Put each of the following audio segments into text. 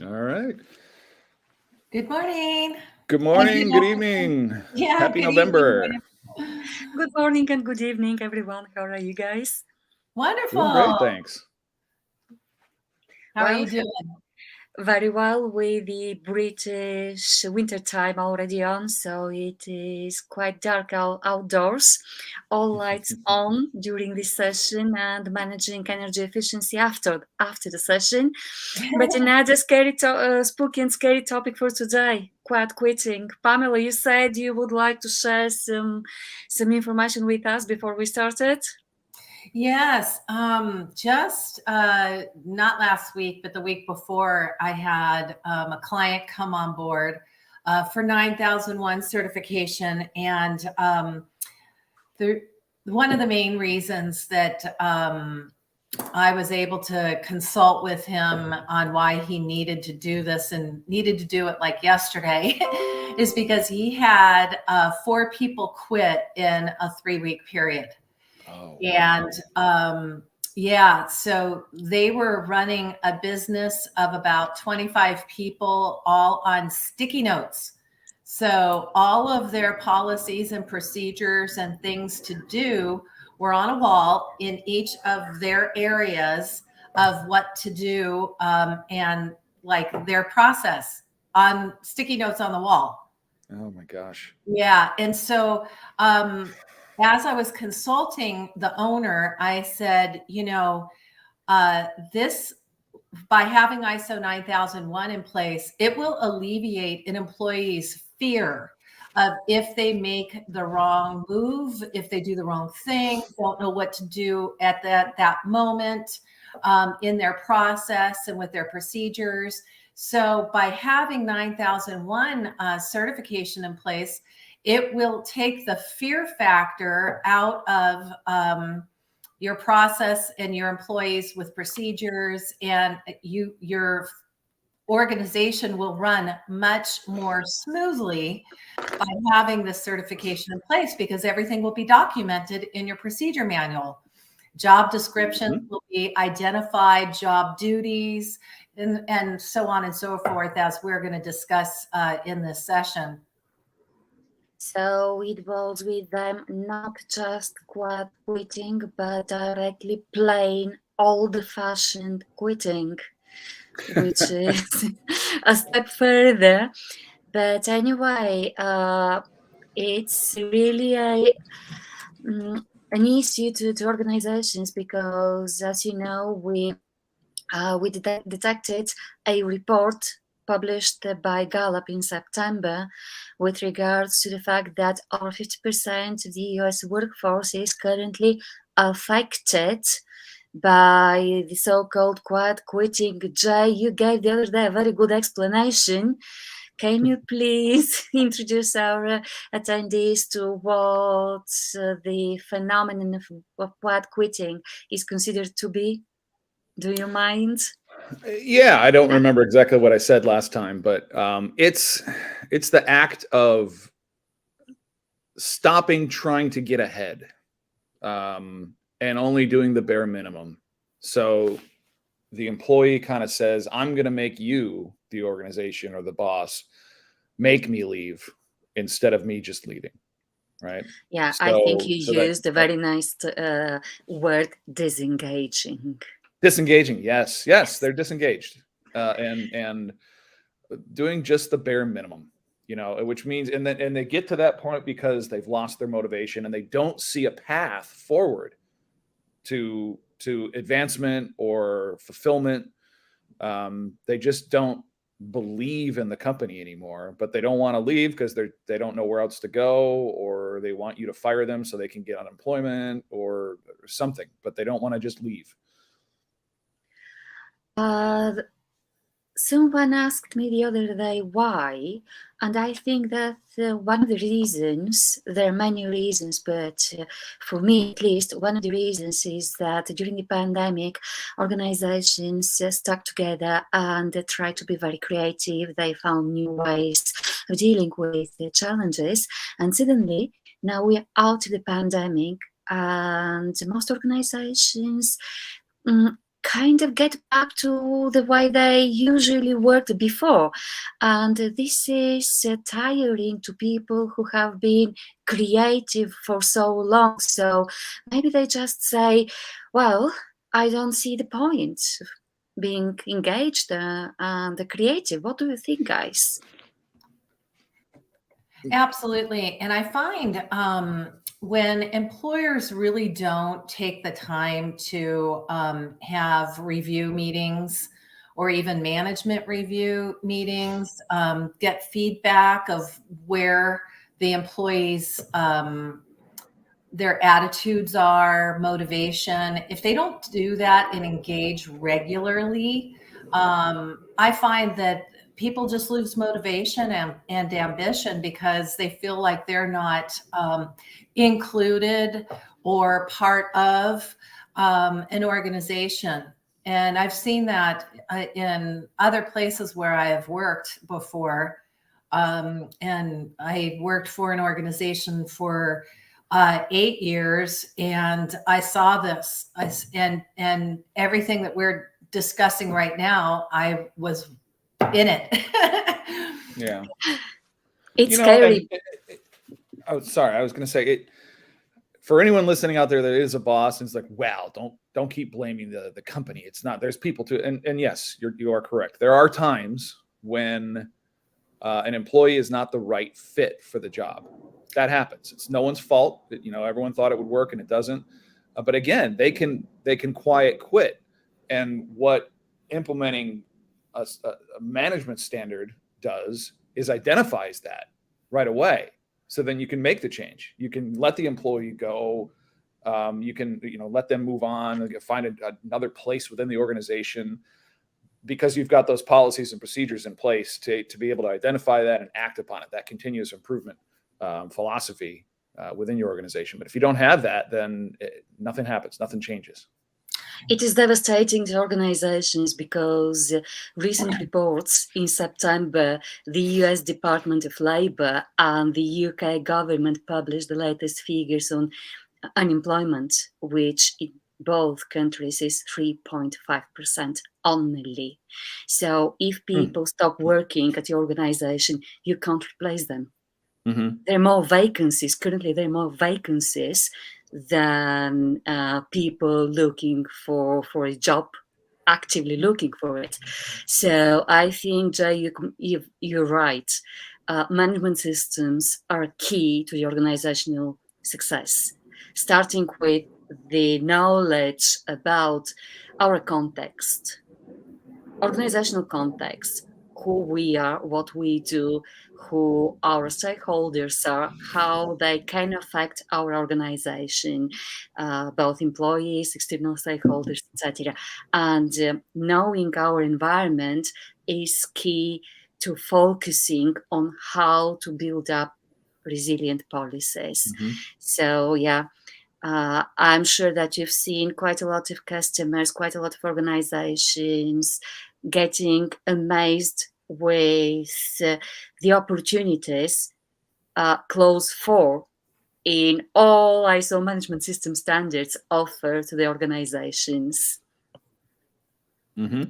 All right. Good morning. Good morning. Good evening. Yeah, Happy good evening. November. Good morning and good evening, everyone. How are you guys? Doing great, Wonderful. thanks. How are Well, you doing? very well with the British winter time already on, so it is quite dark outdoors. All lights on during this session and managing energy efficiency after the session. But another spooky and scary topic for today: quiet quitting. Pamela, you said you would like to share some information with us before we started. Yes, just not last week, but the week before, I had a client come on board for 9001 certification. And one of the main reasons that I was able to consult with him on why he needed to do this and needed to do it like yesterday is because he had 4 people quit in a 3-week period. Oh, And yeah, so they were running a business of about 25 people, all on sticky notes. So all of their policies and procedures and things to do were on a wall in each of their areas of what to do, and like their process on sticky notes on the wall. oh my gosh. Yeah. And so as I was consulting the owner, I said, this, by having ISO 9001 in place, it will alleviate an employee's fear of if they make the wrong move, if they do the wrong thing, don't know what to do at that moment in their process and with their procedures. So by having 9001 certification in place, it will take the fear factor out of your process and your employees with procedures, and your organization will run much more smoothly by having this certification in place, because everything will be documented in your procedure manual. Job descriptions will be identified, job duties, and so on and so forth, as we're going to discuss in this session. So it was with them not just quitting, but directly plain old-fashioned quitting, which is a step further. But anyway, it's really an issue to organizations because, as you know, we detected a report published by Gallup in September with regards to the fact that over 50% of the US workforce is currently affected by the so-called quiet quitting. Jay, you gave the other day a very good explanation. Can you please introduce our attendees to what the phenomenon of quiet quitting is considered to be? Do you mind? Yeah, I don't remember exactly what I said last time, but it's the act of stopping trying to get ahead and only doing the bare minimum. So the employee kind of says, I'm going to make you, the organization or the boss, make me leave instead of me just leaving. Right. Yeah, I think you used a very nice word, disengaging. Disengaging. Yes. They're disengaged and doing just the bare minimum, which means, and they get to that point because they've lost their motivation and they don't see a path forward to advancement or fulfillment. They just don't believe in the company anymore, but they don't want to leave because they don't know where else to go, or they want you to fire them so they can get unemployment or something, but they don't want to just leave. Someone asked me the other day why, and I think that one of the reasons, there are many reasons, but for me at least, one of the reasons is that during the pandemic, organizations stuck together and tried to be very creative. They found new ways of dealing with the challenges, and suddenly now we're out of the pandemic, and most organizations kind of get back to the way they usually worked before. And this is tiring to people who have been creative for so long. So maybe they just say, well, I don't see the point of being engaged and creative. What do you think, guys? Absolutely. And I find when employers really don't take the time to have review meetings or even management review meetings, get feedback of where the employees, their attitudes are, motivation. If they don't do that and engage regularly, I find that people just lose motivation and ambition because they feel like they're not included or part of an organization. And I've seen that in other places where I have worked before. And I worked for an organization for 8 years, and I saw this, and everything that we're discussing right now, I was in it. Yeah. It's scary. Oh, sorry. I was going to say it for anyone listening out there that is a boss and it's like, wow, don't keep blaming the company. It's not, there's people too. And yes, you are correct. There are times when an employee is not the right fit for the job. That happens. It's no one's fault. Everyone thought it would work and it doesn't. But again, they can quiet quit. And what implementing a management standard does is identifies that right away. So then you can make the change. You can let the employee go. You can let them move on and find another place within the organization, because you've got those policies and procedures in place to be able to identify that and act upon it. That continuous improvement philosophy within your organization. But if you don't have that, then nothing happens, nothing changes. It is devastating to organizations because recent reports in September, the US Department of Labor and the UK government published the latest figures on unemployment, which in both countries is 3.5% only. So if people stop working at your organization, you can't replace them. Mm-hmm. There are more vacancies. Currently, there are more vacancies than people looking for a job, actively looking for it. So I think, Jay, you're right. Management systems are key to the organizational success, starting with the knowledge about our context, organizational context, who we are, what we do, who our stakeholders are, how they can affect our organization, both employees, external stakeholders, etc. And knowing our environment is key to focusing on how to build up resilient policies. Mm-hmm. So, yeah. I'm sure that you've seen quite a lot of customers, quite a lot of organizations getting amazed with the opportunities Clause 4 in all ISO management system standards offer to the organizations. Mm-hmm.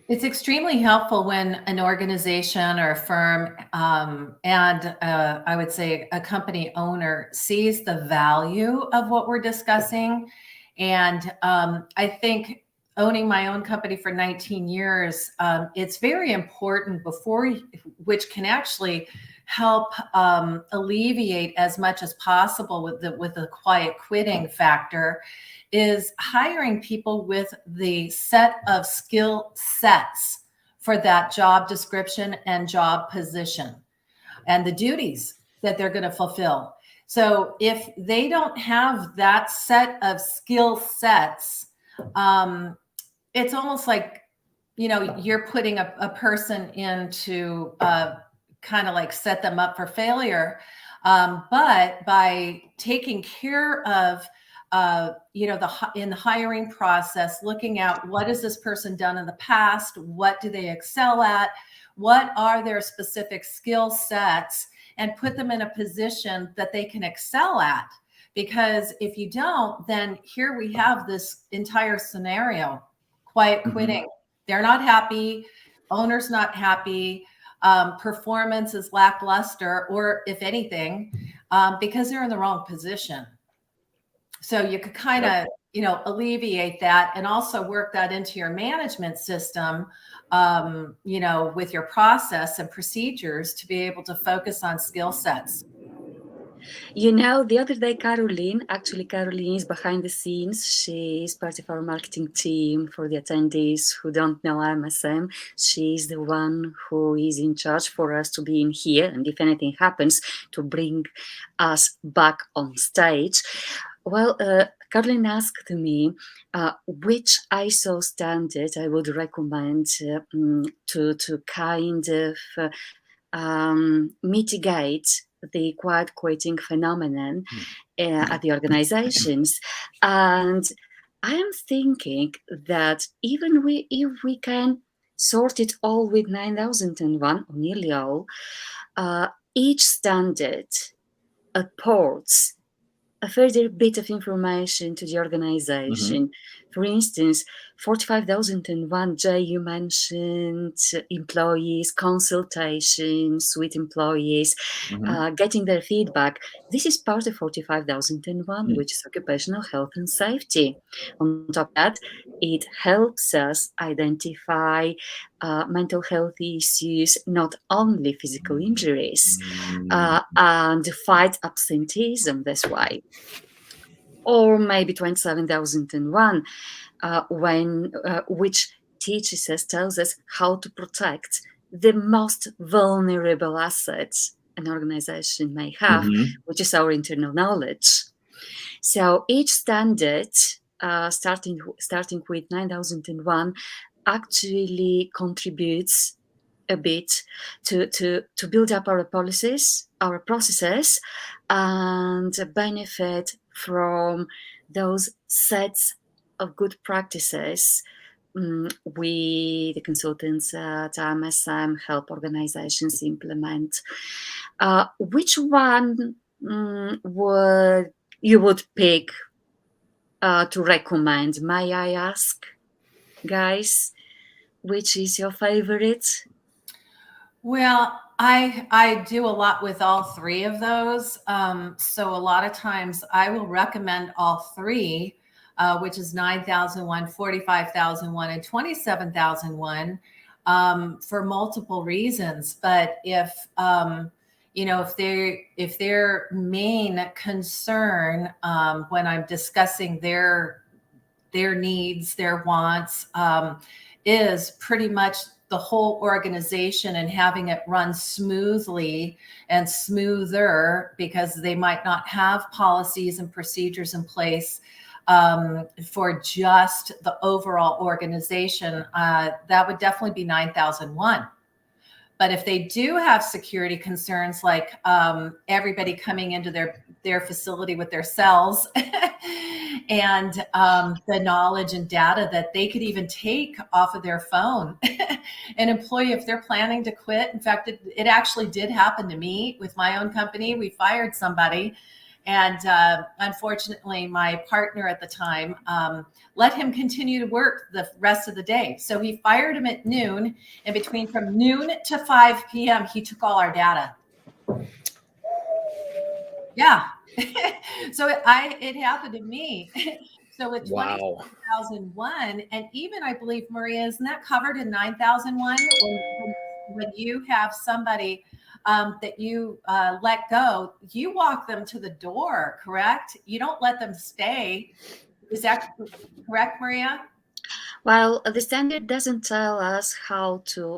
It's extremely helpful when an organization or a firm and I would say a company owner sees the value of what we're discussing. And I think owning my own company for 19 years, it's very important which can actually help alleviate as much as possible with the quiet quitting factor, is hiring people with the set of skill sets for that job description and job position and the duties that they're going to fulfill. So if they don't have that set of skill sets, it's almost like, you're putting a person into kind of like set them up for failure. But by taking care of in the hiring process, looking at what has this person done in the past, what do they excel at, what are their specific skill sets, and put them in a position that they can excel at. Because if you don't, then here we have this entire scenario, quiet quitting. They're not happy, owner's not happy, performance is lackluster, or if anything, because they're in the wrong position. So you could kind of, alleviate that and also work that into your management system, with your process and procedures to be able to focus on skill sets. The other day, Caroline is behind the scenes. She is part of our marketing team. For the attendees who don't know MSM, she's the one who is in charge for us to be in here, and if anything happens, to bring us back on stage. Well, Caroline asked me which ISO standard I would recommend to kind of mitigate the quiet quitting phenomenon at the organizations. And I am thinking that even if we can sort it all with 9001, or nearly all, each standard apports a further bit of information to the organization. For instance, 45,001, Jay, you mentioned employees, consultations with employees, getting their feedback. This is part of 45,001, which is occupational health and safety. On top of that, it helps us identify mental health issues, not only physical injuries, and fight absenteeism this way. Or maybe 27,001, which teaches us, tells us how to protect the most vulnerable assets an organization may have, which is our internal knowledge. So each standard, starting with 9001, actually contributes a bit to build up our policies, our processes, and benefit from those sets of good practices we, the consultants at MSM, help organizations implement. Which one would you pick to recommend? May I ask, guys, which is your favorite? Well, I do a lot with all three of those. So a lot of times I will recommend all three, which is 9001, 45,001, and 27,001, for multiple reasons. But if their main concern when I'm discussing their needs, their wants, is pretty much the whole organization and having it run smoothly and smoother, because they might not have policies and procedures in place for just the overall organization, that would definitely be 9001. But if they do have security concerns, like everybody coming into their facility with their cells and the knowledge and data that they could even take off of their phone, an employee, if they're planning to quit. In fact, it actually did happen to me with my own company. We fired somebody. And unfortunately, my partner at the time let him continue to work the rest of the day. So he fired him at noon, and from noon to 5 p.m., he took all our data. Yeah. So it happened to me. So with 2001, and even I believe, Maria, isn't that covered in 9001 when you have somebody that you let go, you walk them to the door, correct? You don't let them stay. Is that correct, Maria? Well, the standard doesn't tell us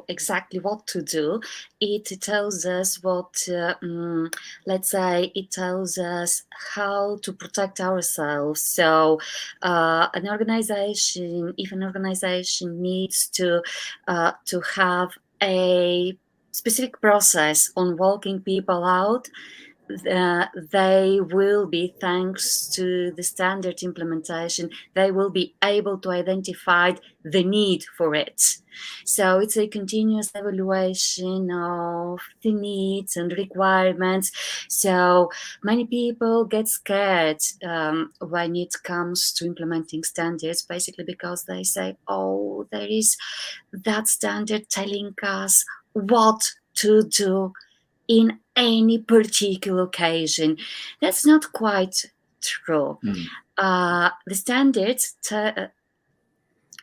exactly what to do. It tells us it tells us how to protect ourselves. So if an organization needs to have a specific process on walking people out, they will be, thanks to the standard implementation, they will be able to identify the need for it. So it's a continuous evaluation of the needs and requirements. So many people get scared when it comes to implementing standards, basically because they say, oh, there is that standard telling us what to do in any particular occasion. That's not quite true. The standards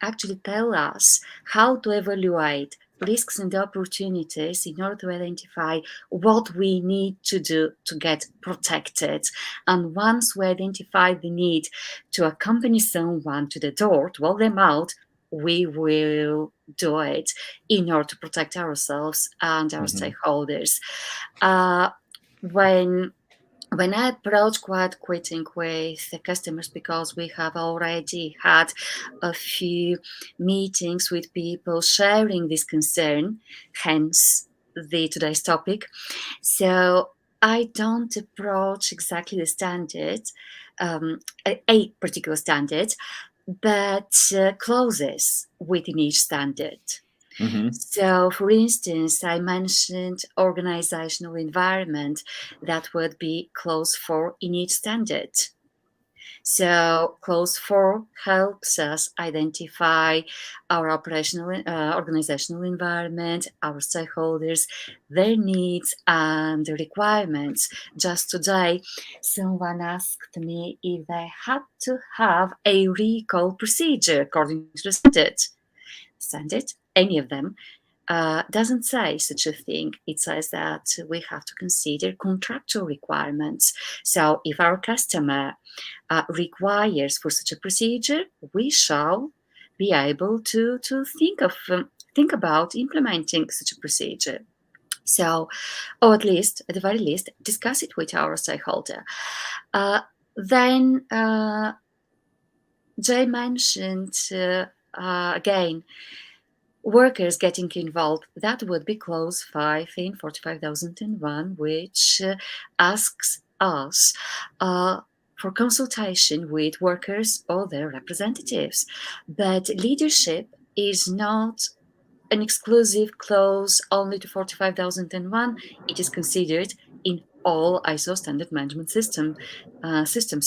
actually tell us how to evaluate risks and opportunities in order to identify what we need to do to get protected. And once we identify the need to accompany someone to the door, to walk them out, we will do it in order to protect ourselves and our stakeholders. Uh, when I approach quiet quitting with the customers, because we have already had a few meetings with people sharing this concern, hence the today's topic. So I don't approach exactly the standard, a particular standard, but clauses within each standard. So, for instance, I mentioned organizational environment. That would be clause 4 in each standard. So, clause 4 helps us identify our operational organizational environment, our stakeholders, their needs and requirements. Just today, someone asked me if they had to have a recall procedure according to the standard, any of them, doesn't say such a thing. It says that we have to consider contractual requirements. So if our customer requires for such a procedure, we shall be able to think about implementing such a procedure. So, or at the very least, discuss it with our stakeholder. Then Jay mentioned again, workers getting involved. That would be clause 5 in 45,001, which asks us for consultation with workers or their representatives. But leadership is not an exclusive clause only to 45,001. It is considered in all ISO standard management systems.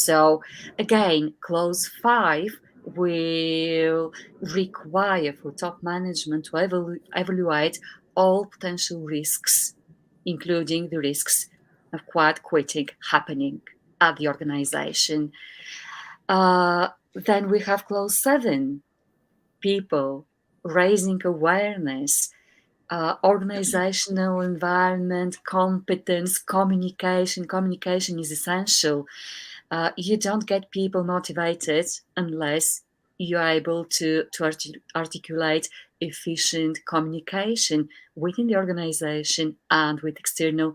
So again, clause 5 will require for top management to evaluate all potential risks, including the risks of quiet quitting happening at the organization. Then we have clause 7, people raising awareness, organizational environment, competence, communication. Communication is essential. You don't get people motivated unless you're able to articulate efficient communication within the organization and with external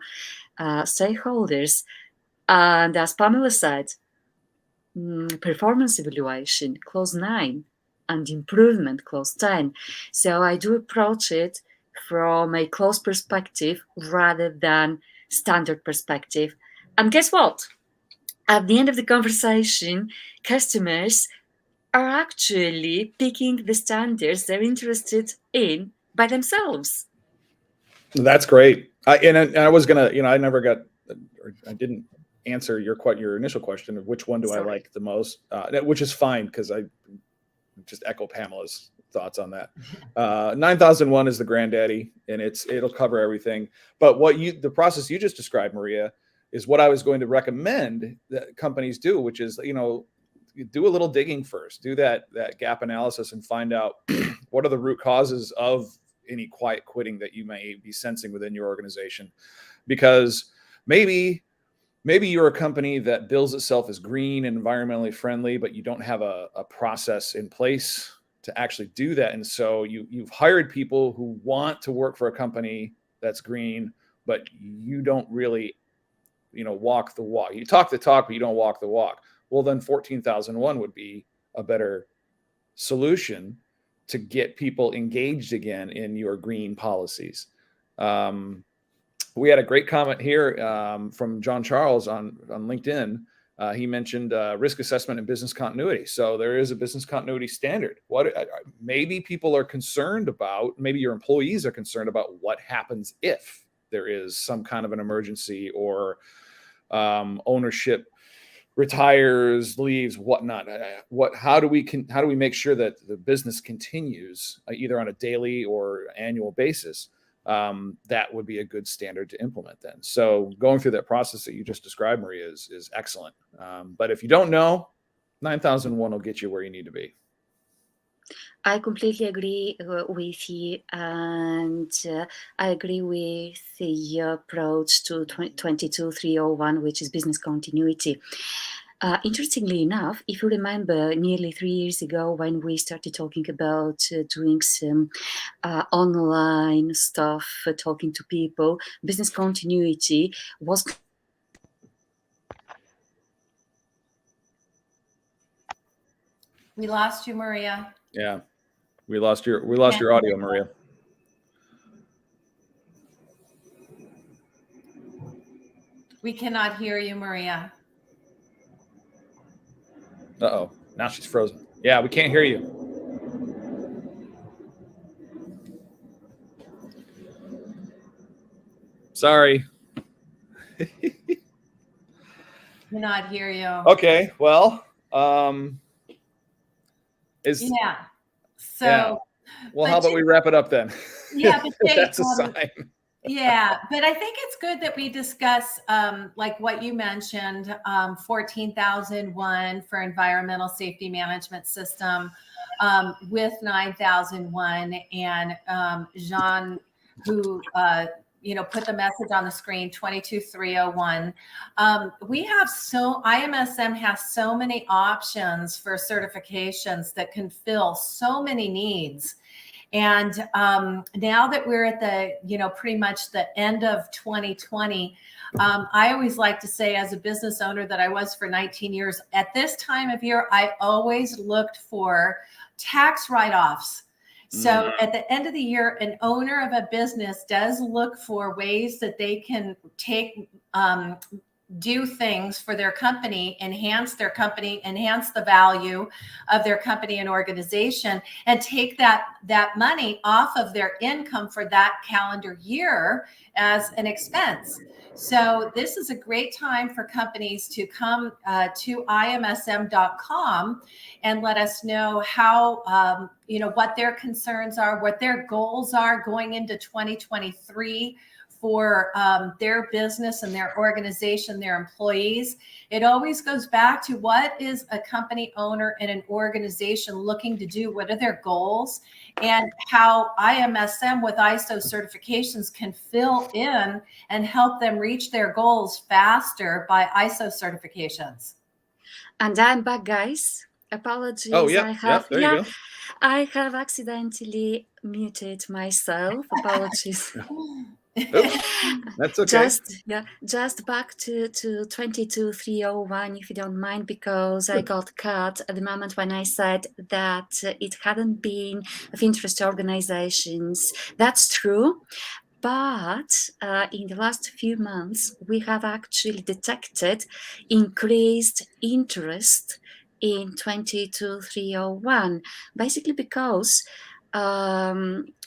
stakeholders. And as Pamela said, performance evaluation, clause 9, and improvement, clause 10. So I do approach it from a clause perspective rather than standard perspective. And guess what? At the end of the conversation, customers are actually picking the standards they're interested in by themselves. That's great. I was gonna, I never got, or I didn't answer your initial question of which one do I like the most, which is fine because I just echo Pamela's thoughts on that. 9001 is the granddaddy, and it'll cover everything. But the process you just described, Maria, is what I was going to recommend that companies do, which is, do a little digging first, do that gap analysis and find out what are the root causes of any quiet quitting that you may be sensing within your organization. Because maybe you're a company that bills itself as green and environmentally friendly, but you don't have a process in place to actually do that. And so you've hired people who want to work for a company that's green, but you don't really, walk the walk. You talk the talk, but you don't walk the walk. Well, then 14,001 would be a better solution to get people engaged again in your green policies. We had a great comment here from John Charles on LinkedIn. He mentioned risk assessment and business continuity. So there is a business continuity standard. What maybe people are concerned about, maybe your employees are concerned about what happens if there is some kind of an emergency or ownership retires, leaves, whatnot. How do we make sure that the business continues either on a daily or annual basis? That would be a good standard to implement then. So going through that process that you just described, Maria, is excellent. But if you don't know, 9001 will get you where you need to be. I completely agree with you, and I agree with the approach to 22301, which is business continuity. Interestingly enough, if you remember nearly 3 years ago when we started talking about doing some online stuff, talking to people, business continuity was... We lost you, Maria. Yeah, we lost your audio, Maria. We cannot hear you, Maria. Uh-oh, now she's frozen. Yeah, we can't hear you. Sorry. Cannot hear you. Okay, well, yeah. So, yeah. Well, how about we wrap it up then? Yeah, but that's a sign. Yeah, but I think it's good that we discuss, like what you mentioned, 14,001 for environmental safety management system, with 9,001, and Jean, who put the message on the screen, 22301. We have IMSM has so many options for certifications that can fill so many needs. And now that we're at the, pretty much the end of 2020, I always like to say, as a business owner that I was for 19 years, at this time of year, I always looked for tax write-offs. So at the end of the year, an owner of a business does look for ways that they can do things for their company, enhance the value of their company and organization, and take that money off of their income for that calendar year as an expense. So this is a great time for companies to come to imsm.com and let us know how, what their concerns are, what their goals are going into 2023 for their business and their organization, their employees. It always goes back to, what is a company owner and an organization looking to do? What are their goals? And how IMSM with ISO certifications can fill in and help them reach their goals faster by ISO certifications. And I'm back, guys. Apologies. Oh, yeah. There you go. I have accidentally muted myself. Apologies. Oops, that's okay. Just back to 22301, if you don't mind, because I got cut at the moment when I said that it hadn't been of interest to organizations. That's true. But in the last few months, we have actually detected increased interest in 22301, basically because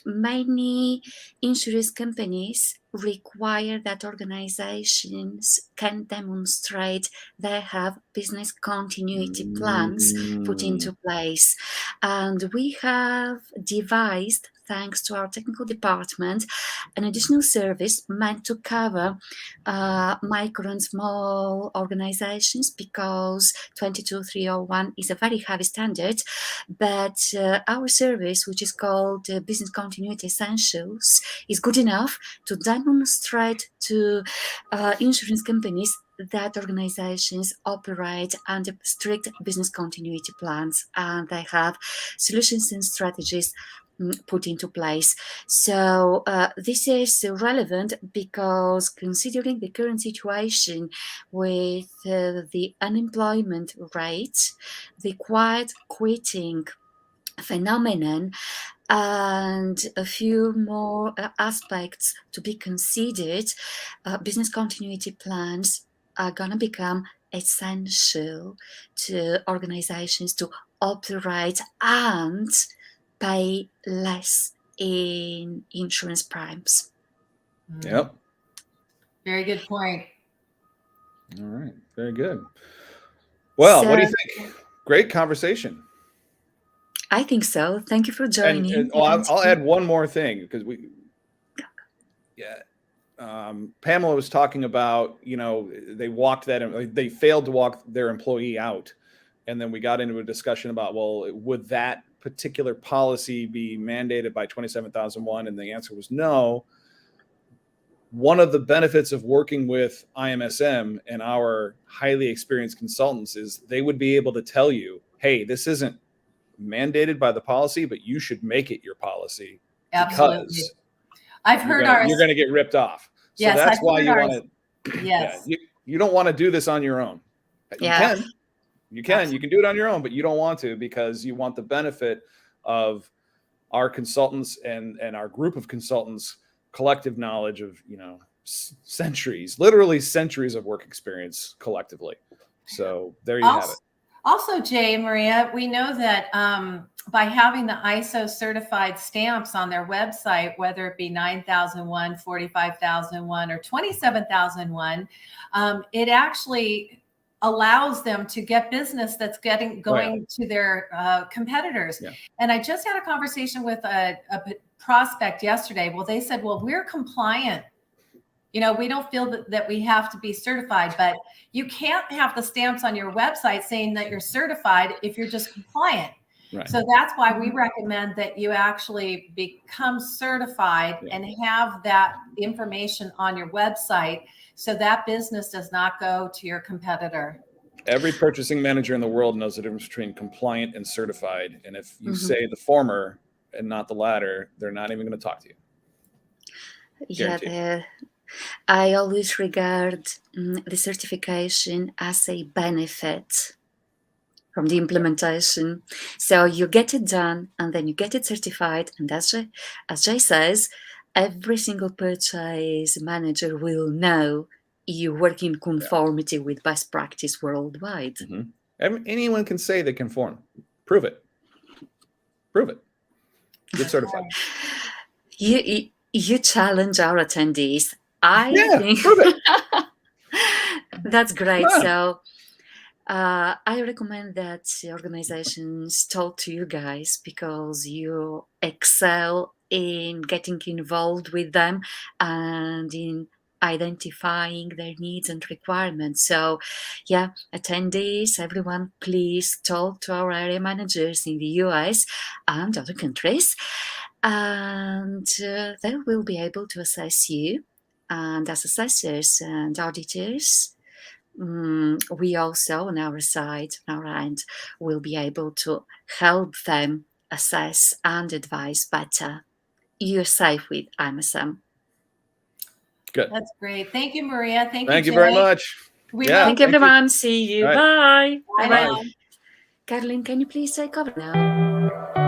many insurance companies require that organizations can demonstrate they have business continuity plans put into place. And we have devised, thanks to our technical department, an additional service meant to cover micro and small organizations, because 22301 is a very heavy standard. But our service, which is called Business Continuity Essentials, is good enough to demonstrate to insurance companies that organizations operate under strict business continuity plans, and they have solutions and strategies put into place. So this is relevant because, considering the current situation with the unemployment rate, the quiet quitting phenomenon, And a few more aspects to be considered. Business continuity plans are going to become essential to organizations to operate and pay less in insurance primes. Yep. Very good point. All right. Very good. Well, what do you think? Great conversation. I think so. Thank you for joining. And I'll add one more thing because Pamela was talking about, they failed to walk their employee out. And then we got into a discussion about, well, would that particular policy be mandated by 27001? And the answer was no. One of the benefits of working with IMSM and our highly experienced consultants is they would be able to tell you, hey, this isn't mandated by the policy, but you should make it your policy. Absolutely. Because I've heard you're going to get ripped off. So yes, that's why you want to. Yes. You don't want to do this on your own. Yeah. You can do it on your own, but you don't want to because you want the benefit of our consultants and our group of consultants' collective knowledge of, literally centuries of work experience collectively. So there you have it. Also, Jay and Maria, we know that by having the ISO certified stamps on their website, whether it be 9001, 45001, or 27001, it actually allows them to get business that's going to their competitors. Yeah. And I just had a conversation with a prospect yesterday. Well, they said, well, we're compliant. We don't feel that we have to be certified, but you can't have the stamps on your website saying that you're certified if you're just compliant. Right. So that's why we recommend that you actually become certified and have that information on your website so that business does not go to your competitor. Every purchasing manager in the world knows the difference between compliant and certified. And if you say the former and not the latter, they're not even going to talk to you. Guaranteed. I always regard the certification as a benefit from the implementation. So you get it done and then you get it certified. And as Jay says, every single purchase manager will know you work in conformity with best practice worldwide. Anyone can say they conform. Prove it. Get certified. You challenge our attendees. I think that's great. So I recommend that organizations talk to you guys because you excel in getting involved with them and in identifying their needs and requirements. So attendees, everyone, please talk to our area managers in the US and other countries, and they will be able to assess you. And as assessors and auditors, we also on our side, on our end, will be able to help them assess and advise better. You're safe with IMSM. Good. That's great. Thank you, Maria. Thank you very much. Thank you, everyone. You. See you. Right. Bye. Bye. Caroline, can you please take over now?